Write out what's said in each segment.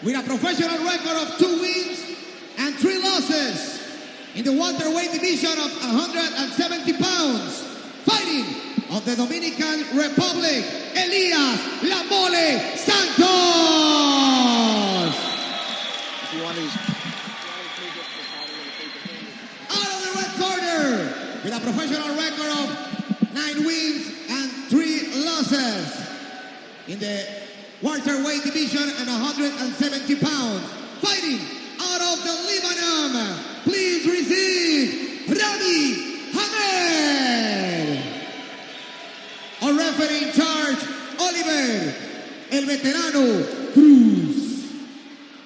with a professional record of 2 wins and 3 losses in the welterweight division of 170 pounds, fighting of the Dominican Republic, Elias La Mole Santos. If you want these. Out of the red corner, with a professional record of 9 wins and 3 losses in the welterweight division and 170 pounds, fighting out of the Lebanon. Please receive Rami Hamed. Our referee in charge, Oliver, el veterano Cruz.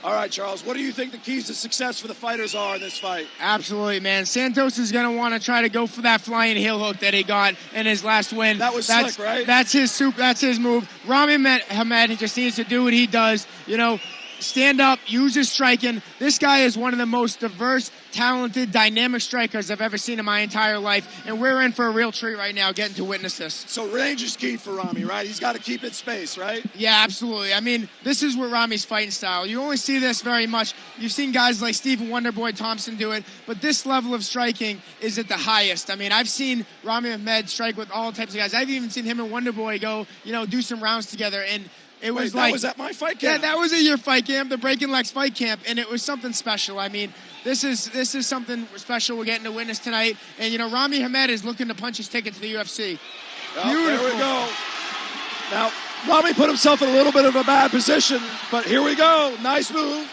All right, Charles, what do you think the keys to success for the fighters are in this fight? Absolutely, man. Santos is going to want to try to go for that flying heel hook that he got in his last win. That's slick, right? That's his move. Rami Hamed, he just needs to do what he does. You know, stand up, use his striking. This guy is one of the most diverse, talented, dynamic strikers I've ever seen in my entire life, and we're in for a real treat right now getting to witness this. So range is key for Rami, right? He's got to keep it space, right? Yeah, absolutely. I mean, this is what Rami's fighting style. You only see this very much. You've seen guys like Stephen Wonderboy Thompson do it, but this level of striking is at the highest. I mean, I've seen Rami Hamed strike with all types of guys. I've even seen him and Wonderboy go, do some rounds together, and it was that was at my fight camp. Yeah, that was at your fight camp, the Breaking Legs fight camp, and it was something special. I mean, this is something special we're getting to witness tonight. And, Rami Hamed is looking to punch his ticket to the UFC. Oh, there we go. Now, Rami put himself in a little bit of a bad position, but here we go. Nice move.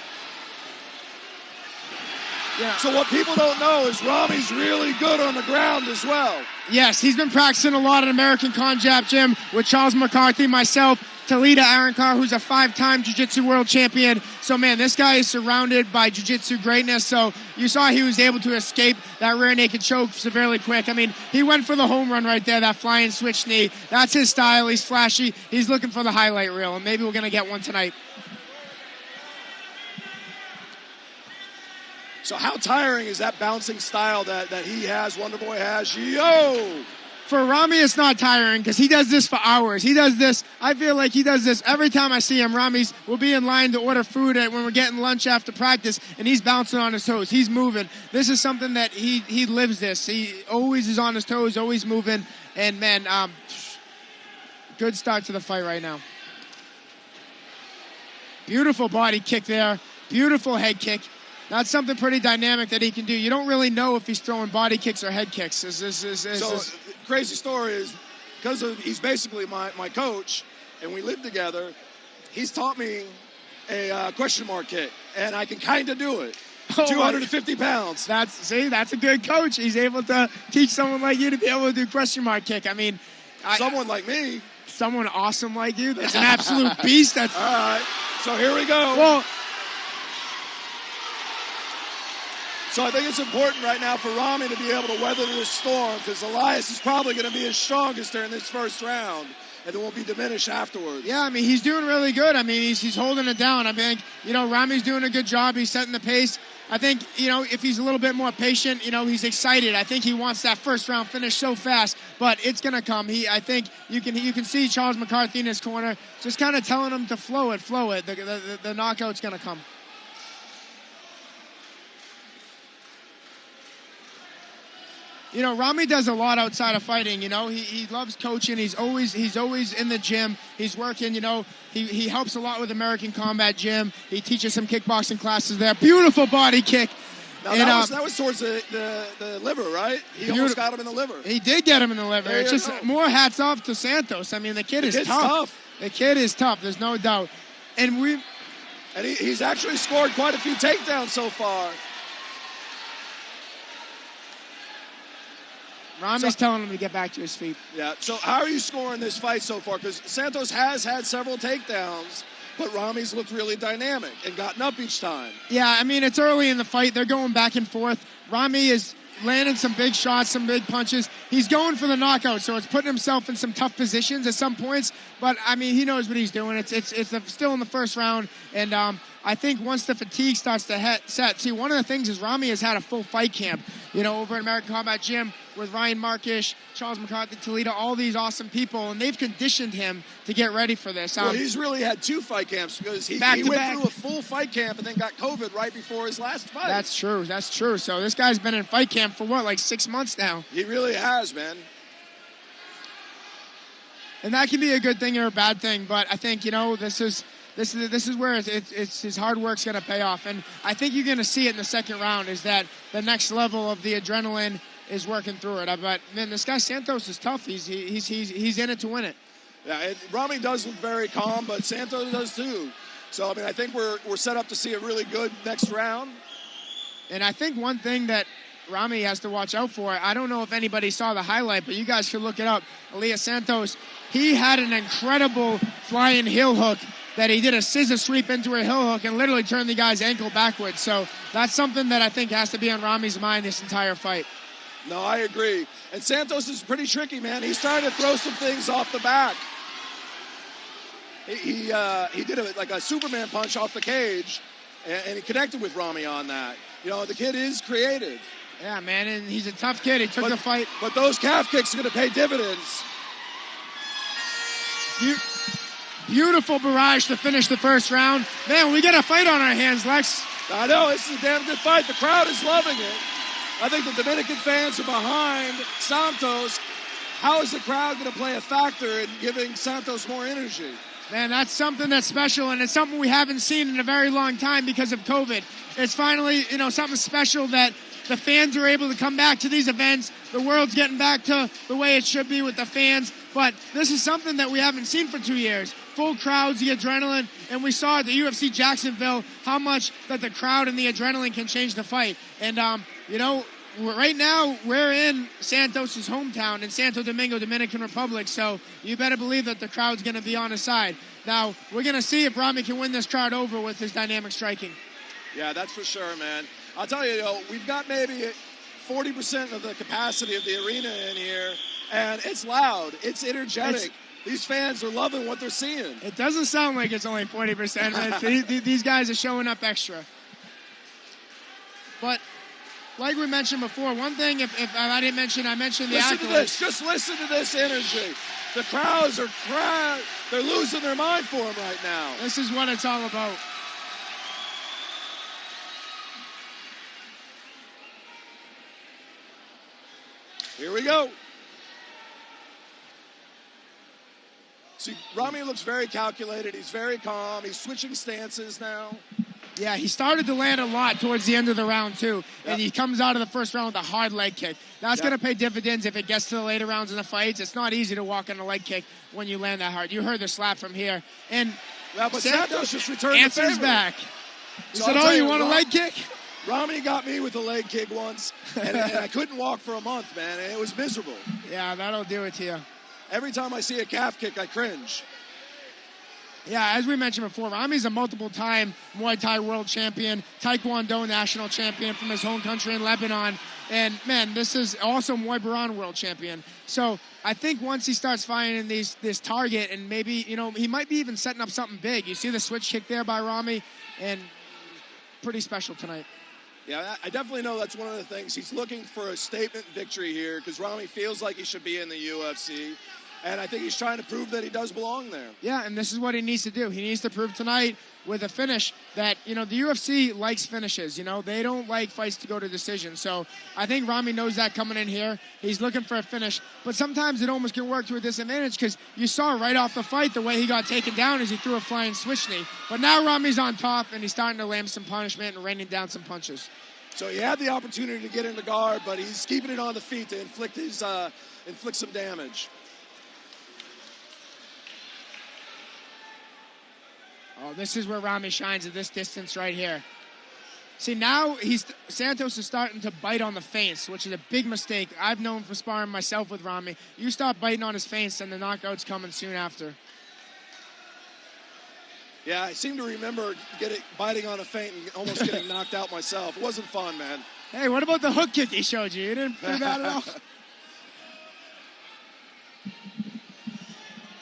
Yeah. So what people don't know is Rami's really good on the ground as well. Yes, he's been practicing a lot at American Con Jab Gym with Charles McCarthy, myself, Talita Arankar, who's a 5-time Jiu-Jitsu world champion. So, man, this guy is surrounded by Jiu-Jitsu greatness. So you saw he was able to escape that rear naked choke severely quick. I mean, he went for the home run right there, that flying switch knee. That's his style. He's flashy. He's looking for the highlight reel, and maybe we're going to get one tonight. So how tiring is that bouncing style that he has, Wonderboy has? Yo! For Rami, it's not tiring because he does this for hours. He does this. I feel like he does this every time I see him. We'll be in line to order food when we're getting lunch after practice, and he's bouncing on his toes. He's moving. This is something that he lives this. He always is on his toes, always moving. And, man, good start to the fight right now. Beautiful body kick there. Beautiful head kick. That's something pretty dynamic that he can do. You don't really know if he's throwing body kicks or head kicks. Crazy story is, because he's basically my coach, and we live together, he's taught me a question mark kick, and I can kind of do it. 250 pounds. That's a good coach. He's able to teach someone like you to be able to do question mark kick. I mean, someone like me. Someone awesome like you. That's an absolute beast. All right. So here we go. Well, so I think it's important right now for Rami to be able to weather this storm, because Elias is probably going to be his strongest during this first round, and it won't be diminished afterwards. Yeah, I mean, he's doing really good. I mean, he's holding it down. I think, Rami's doing a good job. He's setting the pace. I think, if he's a little bit more patient, he's excited. I think he wants that first round finish so fast, but it's going to come. I think you can see Charles McCarthy in his corner just kind of telling him to flow it. The knockout's going to come. Rami does a lot outside of fighting. He loves coaching. He's always in the gym. He's working. He helps a lot with American Combat Gym. He teaches some kickboxing classes there. Beautiful body kick. Now, that was towards the liver, right? He almost got him in the liver. He did get him in the liver. It's just more hats off to Santos. I mean, the kid is tough. The kid is tough. There's no doubt. And he's actually scored quite a few takedowns so far. Rami's telling him to get back to his feet. Yeah, so how are you scoring this fight so far? Because Santos has had several takedowns, but Rami's looked really dynamic and gotten up each time. Yeah, I mean, it's early in the fight. They're going back and forth. Rami is landing some big shots, some big punches. He's going for the knockout, so it's putting himself in some tough positions at some points. But, I mean, he knows what he's doing. It's still in the first round, and I think once the fatigue starts to set, see, one of the things is Rami has had a full fight camp, over at American Combat Gym. with Ryan Markish, Charles McCarthy, Toledo, all these awesome people, and they've conditioned him to get ready for this. Well, he's really had 2 fight camps because he went through a full fight camp and then got COVID right before his last fight. That's true. So this guy's been in fight camp for what, like 6 months now? He really has, man. And that can be a good thing or a bad thing, but I think, this is where it's his hard work's going to pay off. And I think you're going to see it in the second round, is that the next level of the adrenaline is working through it. But, man, this guy Santos is tough. He's in it to win it. Yeah, Rami does look very calm, but Santos does too. So, I think we're set up to see a really good next round. And I think one thing that Rami has to watch out for, I don't know if anybody saw the highlight, but you guys should look it up. Elias Santos, he had an incredible flying heel hook that he did a scissor sweep into a heel hook and literally turned the guy's ankle backwards. So that's something that I think has to be on Rami's mind this entire fight. No, I agree. And Santos is pretty tricky, man. He's trying to throw some things off the back. He did a Superman punch off the cage, and he connected with Rami on that. The kid is creative. Yeah, man, and he's a tough kid. He took the fight. But those calf kicks are going to pay dividends. Beautiful barrage to finish the first round. Man, we got a fight on our hands, Lex. I know, this is a damn good fight. The crowd is loving it. I think the Dominican fans are behind Santos. How is the crowd going to play a factor in giving Santos more energy? Man, that's something that's special, and it's something we haven't seen in a very long time because of COVID. It's finally, something special that the fans are able to come back to these events. The world's getting back to the way it should be with the fans. But this is something that we haven't seen for 2 years. Full crowds, the adrenaline. And we saw at the UFC Jacksonville how much that the crowd and the adrenaline can change the fight. And, right now we're in Santos' hometown in Santo Domingo, Dominican Republic. So you better believe that the crowd's going to be on his side. Now, we're going to see if Rami can win this crowd over with his dynamic striking. Yeah, that's for sure, man. I'll tell you, we've got maybe 40% of the capacity of the arena in here, and it's loud. It's energetic. These fans are loving what they're seeing. It doesn't sound like it's only 40%. These guys are showing up extra. But like we mentioned before, one thing, if I didn't mention, I mentioned the accolades. Listen to this. Just listen to this energy. The crowds are crying. They're losing their mind for him right now. This is what it's all about. Here we go. See, Rami looks very calculated. He's very calm. He's switching stances now. Yeah, he started to land a lot towards the end of the round, too. And he comes out of the first round with a hard leg kick. That's going to pay dividends if it gets to the later rounds in the fights. It's not easy to walk on a leg kick when you land that hard. You heard the slap from here. And but Santos just returned answers the favor. back. He So said, you want a leg kick? Rami got me with a leg kick once, and I couldn't walk for a month, man, and it was miserable. Yeah, that'll do it to you. Every time I see a calf kick, I cringe. Yeah, as we mentioned before, Rami's a multiple-time Muay Thai world champion, Taekwondo national champion from his home country in Lebanon. And, man, this is also Muay Baran world champion. So I think once he starts finding this target, and maybe, he might be even setting up something big. You see the switch kick there by Rami, and pretty special tonight. Yeah, I definitely know that's one of the things. He's looking for a statement victory here because Rami feels like he should be in the UFC. And I think he's trying to prove that he does belong there. Yeah, and this is what he needs to do. He needs to prove tonight with a finish that, the UFC likes finishes. They don't like fights to go to decision. So I think Rami knows that coming in here. He's looking for a finish. But sometimes it almost can work to a disadvantage because you saw right off the fight the way he got taken down as he threw a flying switch knee. But now Rami's on top, and he's starting to land some punishment and raining down some punches. So he had the opportunity to get into guard, but he's keeping it on the feet to inflict some damage. Oh, this is where Rami shines at this distance right here. See, now Santos is starting to bite on the feints, which is a big mistake. I've known for sparring myself with Rami. You stop biting on his feints, and the knockout's coming soon after. Yeah, I seem to remember biting on a feint and almost getting knocked out myself. It wasn't fun, man. Hey, what about the hook kick he showed you? You didn't do that at all?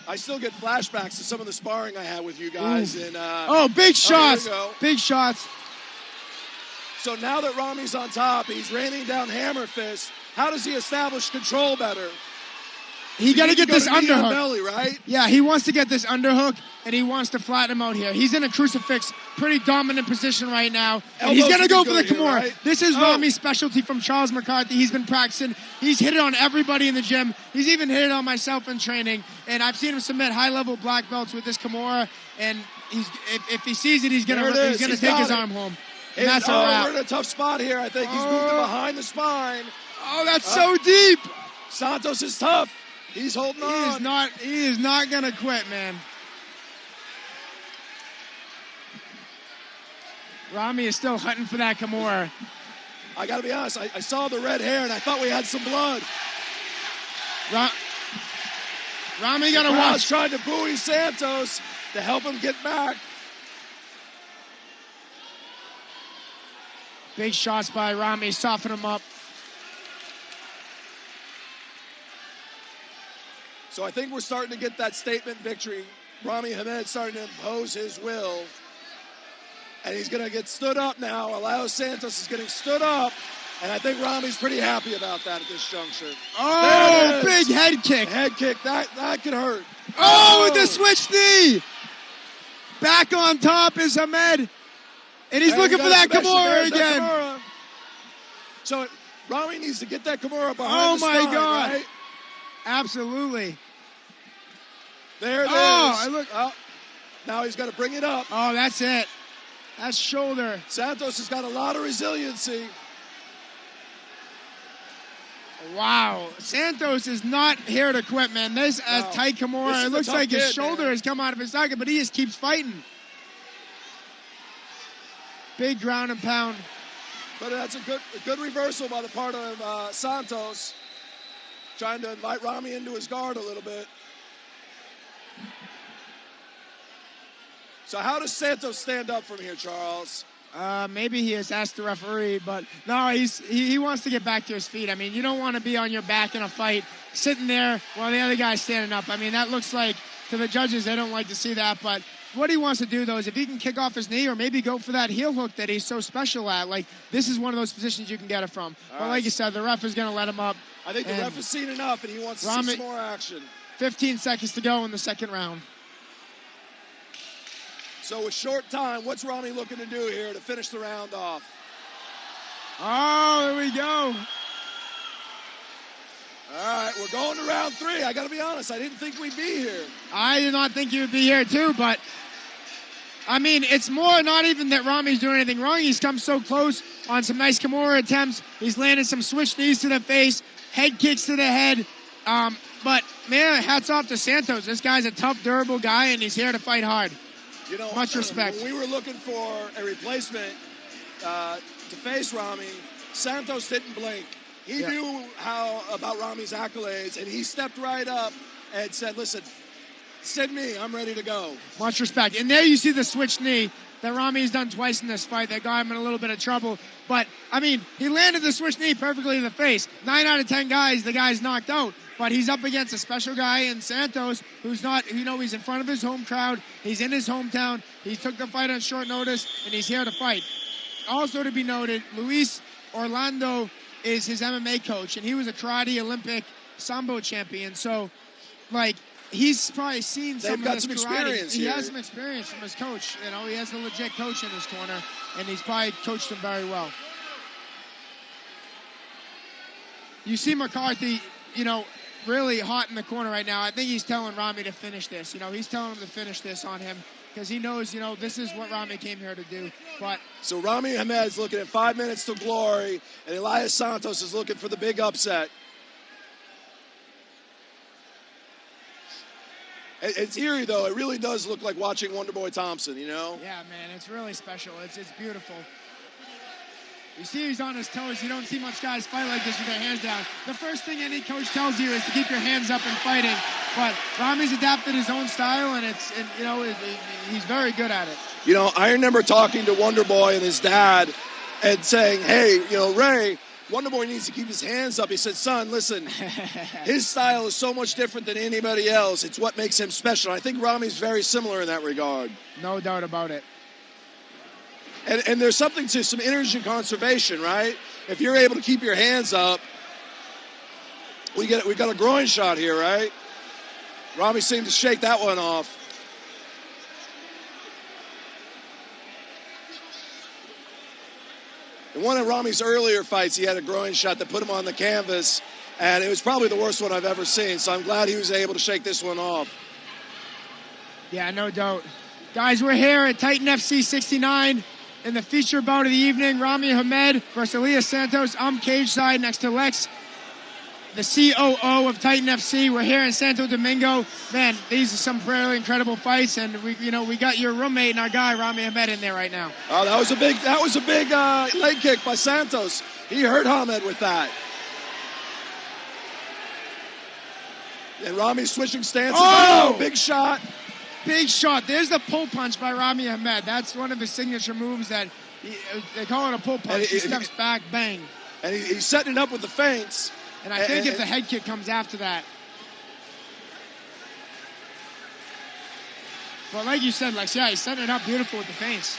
I still get flashbacks to some of the sparring I had with you guys. And big shots. Here we go. Big shots. So now that Rami's on top, he's raining down hammer fist. How does he establish control better? He got to get this underhook. Belly, right? Yeah, he wants to get this underhook, and he wants to flatten him out here. He's in a crucifix, pretty dominant position right now. And he's going to go for the Kimura. Right? This is Rami's specialty from Charles McCarthy. He's been practicing. He's hit it on everybody in the gym. He's even hit it on myself in training. And I've seen him submit high-level black belts with this Kimura. And if he sees it, he's going to take his arm home. And that's a wrap. We're in a tough spot here. I think he's moved behind the spine. Oh, that's so deep. Santos is tough. He's holding on. He is not going to quit, man. Rami is still hunting for that Kimura. I got to be honest. I saw the red hair, and I thought we had some blood. Rami got to watch. Trying to buoy Santos to help him get back. Big shots by Rami, soften him up. So I think we're starting to get that statement victory. Rami Hamed starting to impose his will. And he's going to get stood up now. Elias Santos is getting stood up. And I think Rami's pretty happy about that at this juncture. Oh, big head kick. Head kick. That could hurt. Oh, with the switch knee. Back on top is Hamed. And he's looking for that Kimura again. Kimura. So Rami needs to get that Kimura behind the spine, God. Right? Absolutely. There it is. Now he's got to bring it up. Oh, that's it. That's shoulder. Santos has got a lot of resiliency. Wow. Santos is not here to quit, man. This tight Kimura. It looks like his shoulder has come out of his socket, but he just keeps fighting. Big ground and pound. But that's a good reversal by the part of Santos. Trying to invite Rami into his guard a little bit. So how does Santos stand up from here, Charles? Maybe he has asked the referee, but no, he wants to get back to his feet. I mean, you don't want to be on your back in a fight, sitting there while the other guy's standing up. I mean, that looks like, to the judges, they don't like to see that, but what he wants to do, though, is if he can kick off his knee or maybe go for that heel hook that he's so special at, like, this is one of those positions you can get it from. But like you said, the ref is going to let him up. I think the ref has seen enough, and he wants to see some more action. 15 seconds to go in the second round. So with short time, what's Rami looking to do here to finish the round off? Oh, there we go. All right, we're going to round 3. I got to be honest, I didn't think we'd be here. I did not think you would be here, too, but I mean, it's more not even that Rami's doing anything wrong. He's come so close on some nice Kimura attempts. He's landed some switch knees to the face, head kicks to the head. But, man, hats off to Santos. This guy's a tough, durable guy, and he's here to fight hard. You know, much respect. When we were looking for a replacement to face Rami, Santos didn't blink. He knew about Rami's accolades, and he stepped right up and said, listen, send me. I'm ready to go. Much respect. And there you see the switch knee that Rami's done twice in this fight that got him in a little bit of trouble. But, I mean, he landed the switch knee perfectly in the face. 9 out of 10 guys, the guy's knocked out. But he's up against a special guy in Santos who's not, he's in front of his home crowd. He's in his hometown. He took the fight on short notice, and he's here to fight. Also to be noted, Luis Orlando is his MMA coach, and he was a karate Olympic Sambo champion. So, like, he's probably seen some of this karate. He has some experience from his coach. You know, he has a legit coach in his corner, and he's probably coached him very well. You see McCarthy, really hot in the corner right now. I think he's telling Rami to finish this. He's telling him to finish this on him because he knows, this is what Rami came here to do. But so Rami Hamed's looking at 5 minutes to glory, and Elias Santos is looking for the big upset. It's eerie, though. It really does look like watching Wonderboy Thompson, Yeah, man, it's really special. It's beautiful. You see he's on his toes. You don't see much guys fight like this with their hands down. The first thing any coach tells you is to keep your hands up and fighting. But Rami's adapted his own style, and he's very good at it. I remember talking to Wonderboy and his dad and saying, hey, Ray, Wonderboy needs to keep his hands up. He said, son, listen, his style is so much different than anybody else. It's what makes him special. I think Rami's very similar in that regard. No doubt about it. And there's something to some energy conservation, right? If you're able to keep your hands up, we got a groin shot here, right? Rami seemed to shake that one off. In one of Rami's earlier fights, he had a groin shot that put him on the canvas, and it was probably the worst one I've ever seen. So I'm glad he was able to shake this one off. Yeah, no doubt. Guys, we're here at Titan FC 69 in the feature bout of the evening. Rami Hamed versus Elias Santos. I'm cage side next to Lex, the COO of Titan FC. We're here in Santo Domingo. Man, these are some really incredible fights, and we got your roommate and our guy Rami Hamed in there right now. Oh, that was a big leg kick by Santos. He hurt Hamed with that. And Rami switching stances. Oh, big shot. Big shot. There's the pull punch by Rami Hamed. That's one of his signature moves that they call it a pull punch. He steps back, bang. And he's setting it up with the feints. And I think if the head kick comes after that. But like you said, Lex, yeah, he's setting it up beautiful with the feints.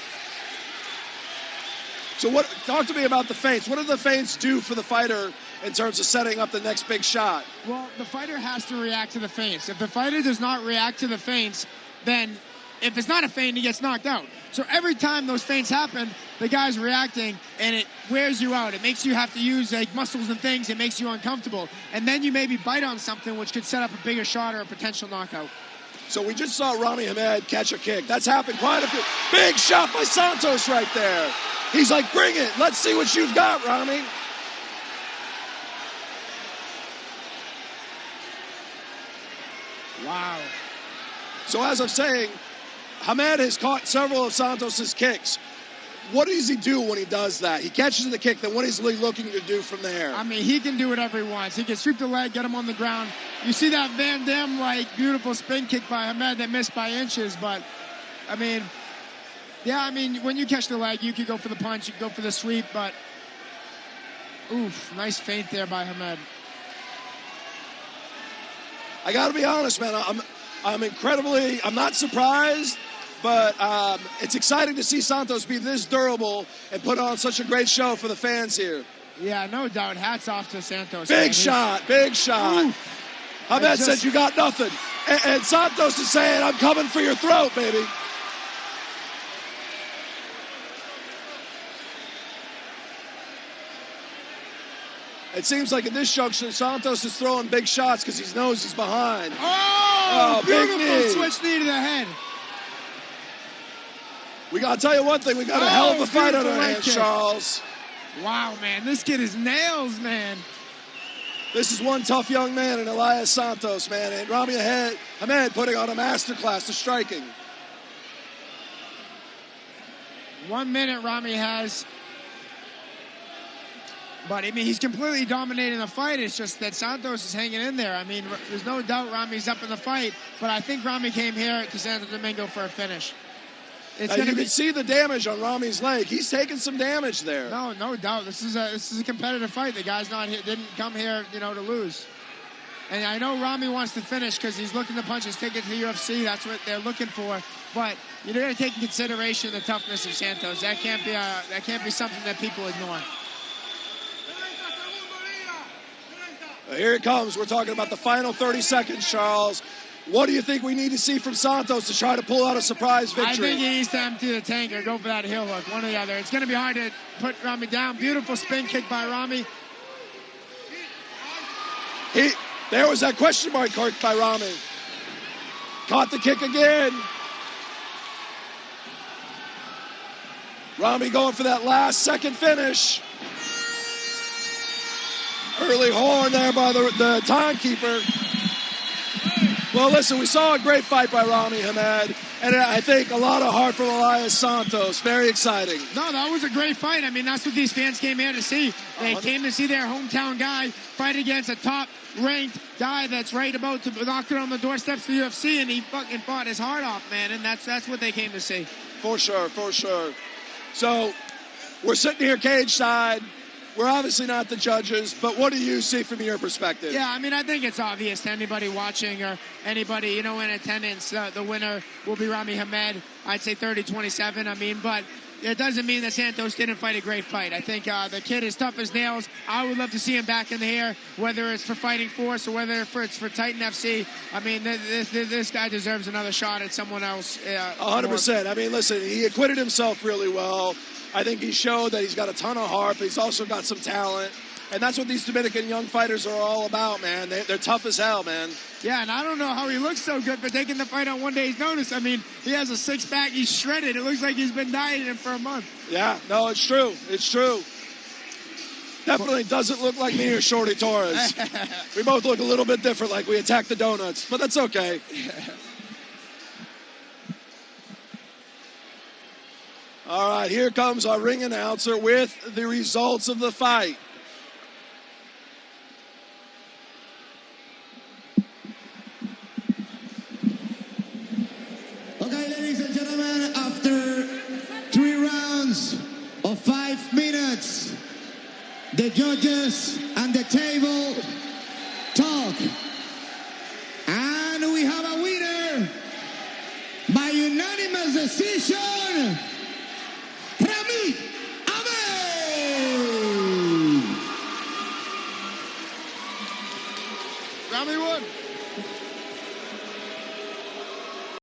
So talk to me about the feints. What do the feints do for the fighter in terms of setting up the next big shot? Well, the fighter has to react to the feints. If the fighter does not react to the feints, then if it's not a feint, he gets knocked out. So every time those feints happen, the guy's reacting, and it wears you out. It makes you have to use muscles and things. It makes you uncomfortable. And then you maybe bite on something which could set up a bigger shot or a potential knockout. So we just saw Rami Hamed catch a kick. That's happened quite a bit. Big shot by Santos right there. He's like, bring it. Let's see what you've got, Rami. Wow. So as I'm saying, Hamed has caught several of Santos' kicks. What does he do when he does that? He catches the kick, then what is he looking to do from there? I mean, he can do whatever he wants. He can sweep the leg, get him on the ground. You see that Van Damme, beautiful spin kick by Hamed that missed by inches, but, when you catch the leg, you can go for the punch, you can go for the sweep, but, oof, nice feint there by Hamed. I got to be honest, man, I'm not surprised, but it's exciting to see Santos be this durable and put on such a great show for the fans here. Yeah, no doubt. Hats off to Santos. Big shot. Hamed said you got nothing. And Santos is saying, I'm coming for your throat, baby. It seems like in this junction, Santos is throwing big shots because he knows he's behind. Oh, beautiful big knee. Switch knee to the head. We got to tell you one thing. We got a hell of a fight on our hands, Charles. Wow, man. This kid is nails, man. This is one tough young man in Elias Santos, man. And Rami Hamed putting on a masterclass of striking. 1 minute Rami has. But, he's completely dominating the fight. It's just that Santos is hanging in there. There's no doubt Rami's up in the fight. But I think Rami came here to Santo Domingo for a finish. You can see the damage on Rami's leg. He's taking some damage there. No doubt. This is a competitive fight. The guy's didn't come here, to lose. And I know Rami wants to finish because he's looking to punch his ticket to the UFC. That's what they're looking for. But you got to take into consideration the toughness of Santos. That can't be something that people ignore. Here it comes. We're talking about the final 30 seconds, Charles. What do you think we need to see from Santos to try to pull out a surprise victory? I think he needs to empty the tank or go for that heel hook, one or the other. It's going to be hard to put Rami down. Beautiful spin kick by Rami. There was that question mark by Rami. Caught the kick again. Rami going for that last second finish. Early horn there by the timekeeper. Well, listen, we saw a great fight by Rami Hamed, and I think a lot of heart from Elias Santos. Very exciting. No, that was a great fight. That's what these fans came here to see. They came to see their hometown guy fight against a top-ranked guy that's right about to knock it on the doorsteps of the UFC, and he fucking fought his heart off, man, and that's what they came to see. For sure. So, we're sitting here cage side. We're obviously not the judges, but what do you see from your perspective? Yeah, I think it's obvious to anybody watching or anybody, in attendance. The winner will be Rami Hamed. I'd say 30-27. But it doesn't mean that Santos didn't fight a great fight. I think the kid is tough as nails. I would love to see him back in the air, whether it's for Fighting Force or whether it's for Titan FC. I mean, this guy deserves another shot at someone else. 100%. I mean, listen, he acquitted himself really well. I think he showed that he's got a ton of heart, but he's also got some talent. And that's what these Dominican young fighters are all about, man. They're tough as hell, man. Yeah, and I don't know how he looks so good for taking the fight on 1 day's notice. I mean, he has a six-pack. He's shredded. It looks like he's been dieting for a month. Yeah, no, it's true. It's true. Definitely doesn't look like me or Shorty Torres. We both look a little bit different, like we attacked the donuts, but that's okay. All right, here comes our ring announcer with the results of the fight. Okay, ladies and gentlemen, after 3 rounds of 5 minutes, the judges and the table talk. And we have a winner by unanimous decision, Rami. Rami won.